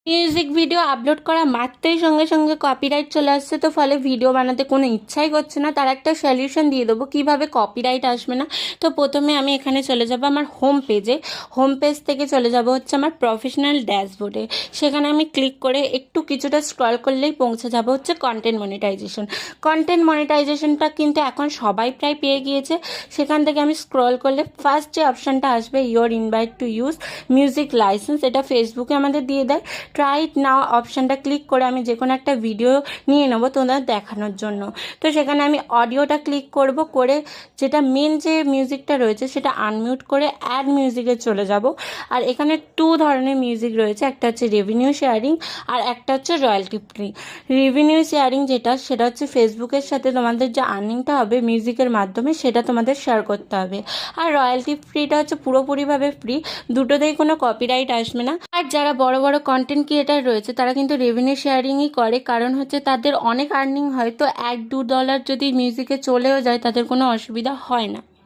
Music video upload করা মাত্রই সঙ্গে সঙ্গে কপিরাইট চলে আসছে, তো ফলে ভিডিও বানাতে কোনো ইচ্ছাই করছে না। তার একটা সলিউশন দিয়ে দেবো কীভাবে কপিরাইট আসবে না। তো প্রথমে আমি এখানে চলে যাব আমার হোম পেজে। হোম পেজ থেকে চলে যাব হচ্ছে আমার প্রফেশনাল ড্যাশবোর্ডে। সেখানে আমি ক্লিক করে একটু কিছুটা স্ক্রল করলেই পৌঁছে যাব হচ্ছে কন্টেন্ট মনিটাইজেশন। কন্টেন্ট মনিটাইজেশনটা কিন্তু এখন সবাই প্রায় পেয়ে গিয়েছে। সেখান থেকে আমি স্ক্রল করলে ফার্স্ট যে অপশানটা আসবে your invite to use music licence, এটা ফেসবুকে আমাদের দিয়ে দেয়। ট্রাই ইট নাও অপশানটা ক্লিক করে আমি যে কোনো একটা ভিডিও নিয়ে নেবো তোমাদের দেখানোর জন্য। তো সেখানে আমি অডিওটা ক্লিক করব, করে যেটা মেন যে মিউজিকটা রয়েছে সেটা আনমিউট করে অ্যাড মিউজিকে চলে যাব। আর এখানে টু ধরনের মিউজিক রয়েছে, একটা হচ্ছে রেভিনিউ শেয়ারিং আর একটা হচ্ছে রয়্যালটি ফ্রি। রেভিনিউ শেয়ারিং যেটা, সেটা হচ্ছে ফেসবুকের সাথে তোমাদের যে আর্নিংটা হবে মিউজিকের মাধ্যমে সেটা তোমাদের শেয়ার করতে হবে। আর রয়্যালটি ফ্রিটা হচ্ছে পুরোপুরিভাবে ফ্রি, দুটোতেই কোনো কপিরাইট আসবে না। আর যারা বড় বড় কন্টেন্ট ক্রিয়েটার রয়েছে তারা কিন্তু রেভিনিউ শেয়ারিংই করে, কারণ হচ্ছে তাদের অনেক আর্নিং হয়, তো $1-2 যদি মিউজিকে চলেও যায় তাদের কোনো অসুবিধা হয় না।